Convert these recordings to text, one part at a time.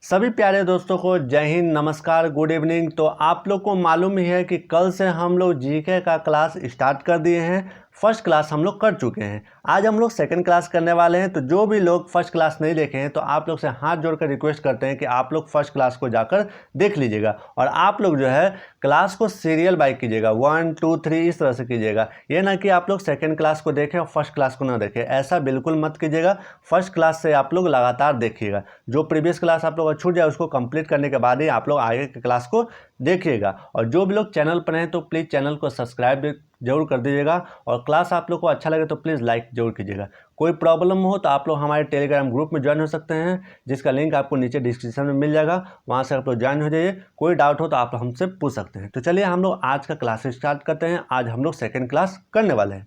सभी प्यारे दोस्तों को जय हिंद, नमस्कार, गुड इवनिंग। तो आप लोग को मालूम ही है कि कल से हम लोग जीके का क्लास स्टार्ट कर दिए हैं। फर्स्ट क्लास हम लोग कर चुके हैं। आज हम लोग सेकंड क्लास करने वाले हैं। तो जो भी लोग फर्स्ट क्लास नहीं देखे हैं तो आप लोग से हाथ जोड़कर रिक्वेस्ट करते हैं कि आप लोग फर्स्ट क्लास को जाकर देख लीजिएगा। और आप लोग जो है क्लास को सीरियल बाय कीजिएगा, 1 2 3 इस तरह से कीजिएगा। ये ना कि आप लोग सेकेंड क्लास को देखें और फर्स्ट क्लास को ना देखें, ऐसा बिल्कुल मत कीजिएगा। फर्स्ट क्लास से आप लोग लगातार देखिएगा। जो प्रीवियस क्लास आप लोग छूट जाए उसको कंप्लीट करने के बाद ही आप लोग आगे के क्लास को देखिएगा। और जो भी लोग चैनल पर हैं तो प्लीज़ चैनल को सब्सक्राइब जरूर कर दीजिएगा। और क्लास आप लोग को अच्छा लगे तो प्लीज़ लाइक जरूर कीजिएगा। कोई प्रॉब्लम हो तो आप लोग हमारे टेलीग्राम ग्रुप में ज्वाइन हो सकते हैं, जिसका लिंक आपको नीचे डिस्क्रिप्शन में मिल जाएगा। वहाँ से आप लोग ज्वाइन हो जाइए। कोई डाउट हो तो आप हमसे पूछ सकते हैं। तो चलिए हम लोग आज का क्लास स्टार्ट करते हैं। आज हम लोग सेकेंड क्लास करने वाले हैं।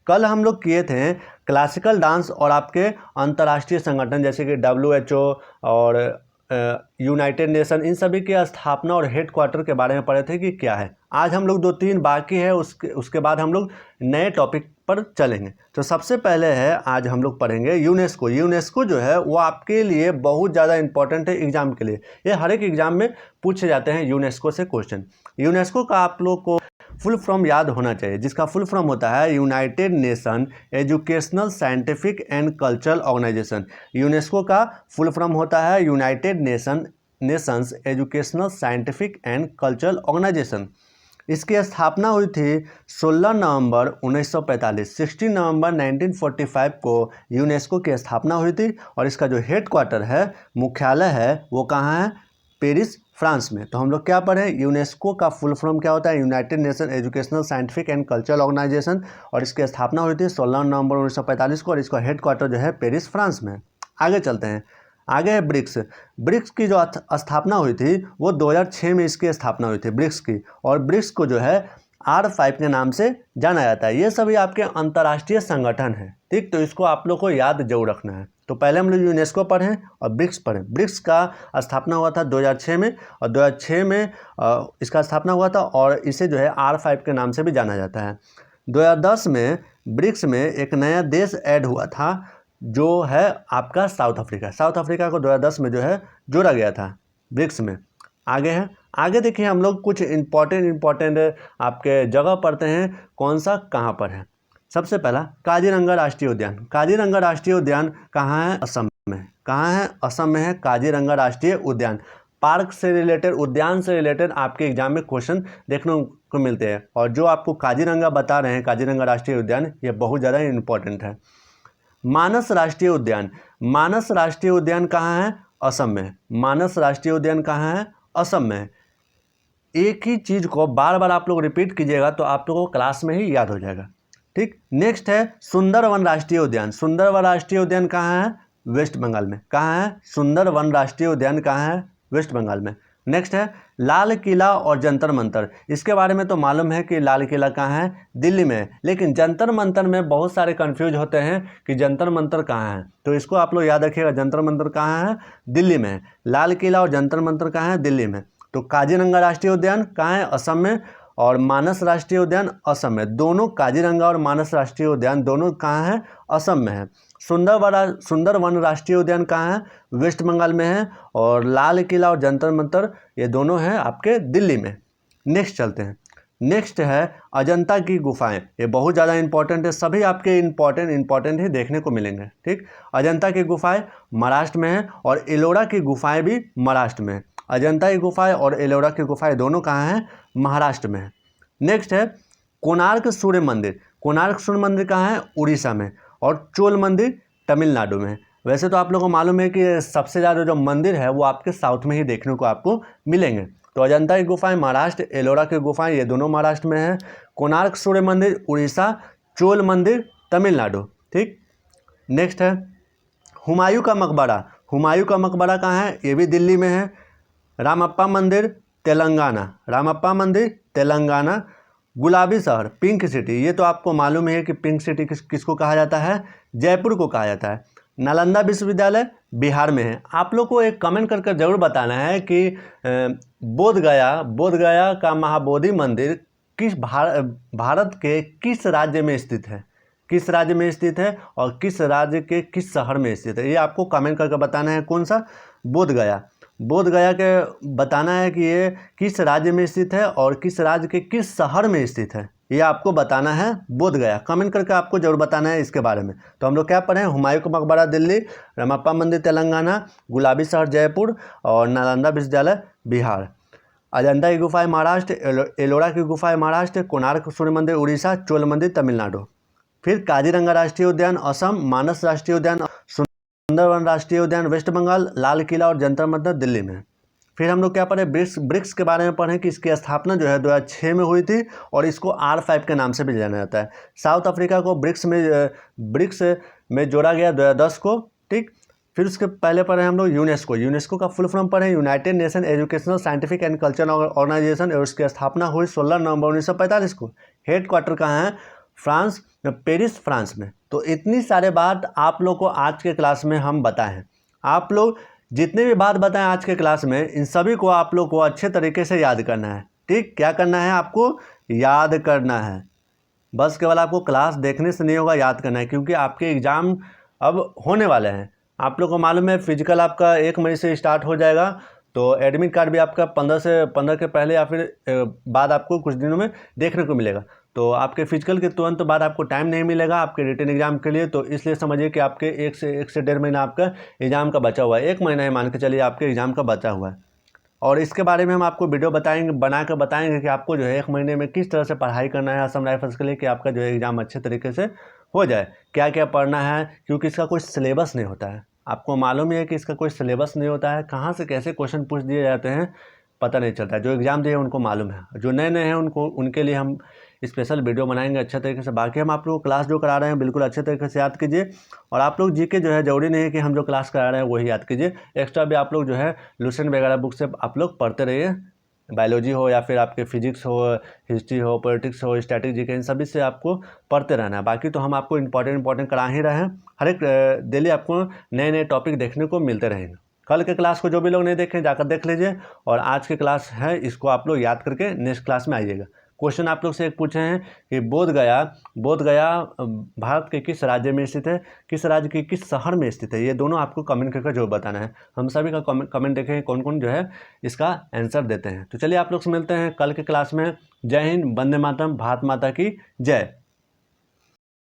कल हम लोग किए थे क्लासिकल डांस और आपके अंतर्राष्ट्रीय संगठन जैसे कि WHO और यूनाइटेड नेशन, इन सभी की स्थापना और हेडक्वार्टर के बारे में पढ़े थे कि क्या है। आज हम लोग 2-3 बाकी है, उसके बाद हम लोग नए टॉपिक पर चलेंगे। तो सबसे पहले है आज हम लोग पढ़ेंगे यूनेस्को। यूनेस्को जो है वो आपके लिए बहुत ज़्यादा इंपॉर्टेंट है एग्जाम के लिए। ये हर एक एग्जाम में पूछे जाते हैं यूनेस्को से क्वेश्चन। यूनेस्को का आप लोग को फुल फॉर्म याद होना चाहिए, जिसका फुल फॉर्म होता है United Nation Educational Scientific and Cultural Organization. UNESCO का फुल फॉर्म होता है United Nations Educational Scientific and Cultural Organization. इसकी स्थापना हुई थी 16 नवंबर 1945, 16 नवंबर 1945 को यूनेस्को की स्थापना हुई थी। और इसका जो हेडक्वार्टर है, मुख्यालय है, वो कहाँ है? पेरिस, फ्रांस में। तो हम लोग क्या पढ़ें? यूनेस्को का फुल फॉर्म क्या होता है? United Nation Educational Scientific and Cultural Organization. और इसकी स्थापना हुई थी 16 नवंबर 1945 को। और इसका हेडक्वार्टर जो है पेरिस, फ्रांस में। आगे चलते हैं। आगे है ब्रिक्स। ब्रिक्स की जो स्थापना हुई थी वो 2006 में इसकी स्थापना हुई थी, ब्रिक्स की। और ब्रिक्स को जो है R5 के नाम से जाना जाता है। ये सभी आपके अंतर्राष्ट्रीय संगठन हैं, ठीक। तो इसको आप लोग को याद जरूर रखना है। तो पहले हम लोग यूनेस्को पढ़ें और ब्रिक्स पढ़ें। ब्रिक्स का स्थापना हुआ था 2006 में, और 2006 में इसका स्थापना हुआ था। और इसे जो है R5 के नाम से भी जाना जाता है। 2010 में ब्रिक्स में एक नया देश ऐड हुआ था, जो है आपका साउथ अफ्रीका। साउथ अफ्रीका को 2010 में जो है जोड़ा गया था ब्रिक्स में। आगे है, आगे देखिए हम लोग कुछ इम्पोर्टेंट आपके जगह पढ़ते हैं। कौन सा कहाँ पर है? सबसे पहला काजीरंगा राष्ट्रीय उद्यान। काजीरंगा राष्ट्रीय उद्यान कहाँ है? असम में। कहाँ है? असम में है काजीरंगा राष्ट्रीय उद्यान। पार्क से रिलेटेड, उद्यान से रिलेटेड आपके एग्जाम में क्वेश्चन देखने को मिलते हैं। और जो आपको काजीरंगा बता रहे हैं, काजीरंगा राष्ट्रीय उद्यान, ये बहुत ज़्यादा इंपॉर्टेंट है। मानस राष्ट्रीय उद्यान। मानस राष्ट्रीय उद्यान कहाँ है? असम में। मानस राष्ट्रीय उद्यान कहाँ है? असम में। एक ही चीज़ को बार बार आप लोग रिपीट कीजिएगा तो आप लोगों को क्लास में ही याद हो जाएगा, ठीक। नेक्स्ट है सुंदरवन राष्ट्रीय उद्यान। सुंदरवन राष्ट्रीय उद्यान कहाँ है? वेस्ट बंगाल में। कहाँ है? सुंदरवन राष्ट्रीय उद्यान कहाँ है? वेस्ट बंगाल में। नेक्स्ट है लाल किला और जंतर मंतर। इसके बारे में तो मालूम है कि लाल किला कहाँ है? दिल्ली में है। लेकिन जंतर मंतर में बहुत सारे कंफ्यूज होते हैं कि जंतर मंतर कहाँ है। तो इसको आप लोग याद रखिएगा, जंतर मंतर कहाँ है? दिल्ली में है। लाल किला और जंतर मंतर कहाँ है? दिल्ली में। तो काजीरंगा राष्ट्रीय उद्यान कहाँ है? असम में। और मानस राष्ट्रीय उद्यान असम में। दोनों काजीरंगा और मानस राष्ट्रीय उद्यान दोनों कहाँ है? असम में है। सुंदरवन राष्ट्रीय उद्यान कहाँ है? वेस्ट बंगाल में है। और लाल किला और जंतर मंतर ये दोनों हैं आपके दिल्ली में। नेक्स्ट चलते हैं। नेक्स्ट है अजंता की गुफाएं। ये बहुत ज़्यादा इंपॉर्टेंट है, सभी आपके इंपॉर्टेंट ही देखने को मिलेंगे, ठीक। अजंता की गुफाएं महाराष्ट्र में है, और एलोरा की गुफाएं भी महाराष्ट्र में है। अजंता की गुफाएं और एलोरा की गुफाएं दोनों कहाँ हैं? महाराष्ट्र में है। नेक्स्ट है कोणार्क सूर्य मंदिर। कोणार्क सूर्य मंदिर कहाँ है? उड़ीसा में। और चोल मंदिर तमिलनाडु में है। वैसे तो आप लोगों को मालूम है कि सबसे ज़्यादा जो मंदिर है वो आपके साउथ में ही देखने को आपको मिलेंगे। तो अजंता की गुफाएं महाराष्ट्र, एलोरा की गुफाएं ये दोनों महाराष्ट्र में है। कोणार्क सूर्य मंदिर उड़ीसा, चोल मंदिर तमिलनाडु, ठीक। नेक्स्ट है हुमायूं का मकबरा। हुमायूं का मकबरा कहाँ है? ये भी दिल्ली में है। रामप्पा मंदिर तेलंगाना। रामप्पा मंदिर तेलंगाना। गुलाबी शहर पिंक सिटी, ये तो आपको मालूम है कि पिंक सिटी किसको कहा जाता है? जयपुर को कहा जाता है। नालंदा विश्वविद्यालय बिहार में है। आप लोग को एक कमेंट करके जरूर बताना है कि बोध गया का महाबोधि मंदिर किस भारत के किस राज्य में स्थित है? किस राज्य में स्थित है और किस राज्य के किस शहर में स्थित है, ये आपको कमेंट करके बताना है। कौन सा? बोध गया। बोध गया के बताना है कि ये किस राज्य में स्थित है और किस राज्य के किस शहर में स्थित है, ये आपको बताना है। बोध गया कमेंट करके आपको जरूर बताना है इसके बारे में। तो हम लोग क्या पढ़े? हुमायूं का मकबरा दिल्ली, रमप्पा मंदिर तेलंगाना, गुलाबी शहर जयपुर और नालंदा विश्वविद्यालय बिहार, अजंता की गुफाएं महाराष्ट्र, एलोरा की गुफाएं महाराष्ट्र, कोणार्क सूर्य मंदिर उड़ीसा, चोल मंदिर तमिलनाडु। फिर काजीरंगा राष्ट्रीय उद्यान असम, मानस राष्ट्रीय उद्यान, सुंदरवन राष्ट्रीय उद्यान वेस्ट बंगाल, लाल किला और जंतर मंतर दिल्ली में। फिर हम लोग क्या पढ़े? ब्रिक्स के बारे में पढ़ें कि इसकी स्थापना जो है 2006 में हुई थी और इसको R5 के नाम से भी जाना जाता है। साउथ अफ्रीका को ब्रिक्स में जोड़ा गया 2010 को, ठीक। फिर उसके पहले पढ़े हम लोग यूनेस्को का फुल फॉर्म पढ़े United Nation Educational Scientific and Cultural Organization, और उसकी स्थापना हुई 16 नवंबर 1945 को। हेड क्वार्टर कहाँ है? फ्रांस, पेरिस फ्रांस में। तो इतनी सारे बात आप लोग को आज के क्लास में हम बताएं। आप लोग जितने भी बात बताएं आज के क्लास में, इन सभी को आप लोग को अच्छे तरीके से याद करना है, ठीक। क्या करना है? आपको याद करना है। बस केवल आपको क्लास देखने से नहीं होगा, याद करना है, क्योंकि आपके एग्ज़ाम अब होने वाले हैं। आप लोग को मालूम है फिजिकल आपका 1 मई से स्टार्ट हो जाएगा, तो एडमिट कार्ड भी आपका 15 के पहले या फिर बाद आपको कुछ दिनों में देखने को मिलेगा। तो आपके फिजिकल के तुरंत बाद आपको टाइम नहीं मिलेगा आपके रिटन एग्जाम के लिए, तो इसलिए समझिए कि आपके 1 से 1.5 महीना आपका एग्ज़ाम का बचा हुआ है। 1 महीना ही मान के चलिए आपके एग्ज़ाम का बचा हुआ है। और इसके बारे में हम आपको वीडियो बना कर बताएंगे कि आपको जो है 1 महीने में किस तरह से पढ़ाई करना है असम राइफल्स के लिए, कि आपका जो है एग्ज़ाम अच्छे तरीके से हो जाए। क्या क्या पढ़ना है, क्योंकि इसका कोई सिलेबस नहीं होता है। आपको मालूम ही है कि इसका कोई सिलेबस नहीं होता है, कहाँ से कैसे क्वेश्चन पूछ दिए जाते हैं पता नहीं चलता है। जो एग्ज़ाम दिए उनको मालूम है, जो नए नए हैं उनके लिए हम स्पेशल वीडियो बनाएंगे अच्छे तरीके से। बाकी हम आप लोग को क्लास जो करा रहे हैं बिल्कुल अच्छे तरीके से याद कीजिए। और आप लोग जीके जो है जरूरी नहीं है कि हम जो क्लास करा रहे हैं वही याद कीजिए, एक्स्ट्रा भी आप लोग जो है लुसेंट वगैरह बुक से आप लोग पढ़ते रहिए। बायोलॉजी हो या फिर आपके फिजिक्स हो, हिस्ट्री हो, पॉलिटिक्स हो, स्टैटिक जीके, इन सभी से आपको पढ़ते रहना है। बाकी तो हम आपको इंपॉर्टेंट करा ही रहे हैं। हर एक डेली आपको नए नए टॉपिक देखने को मिलते रहेंगे। कल के क्लास को जो भी लोग नहीं देखें जाकर देख लीजिए, और आज की क्लास है इसको आप लोग याद करके नेक्स्ट क्लास में आइएगा। क्वेश्चन आप लोग से एक पूछे हैं कि बोध गया भारत के किस राज्य में स्थित है, किस राज्य के किस शहर में स्थित है, ये दोनों आपको कमेंट करके जरूर बताना है। हम सभी का कमेंट देखें कौन कौन जो है इसका आंसर देते हैं। तो चलिए आप लोग से मिलते हैं कल के क्लास में। जय हिंद, वंदे मातरम, भारत माता की जय।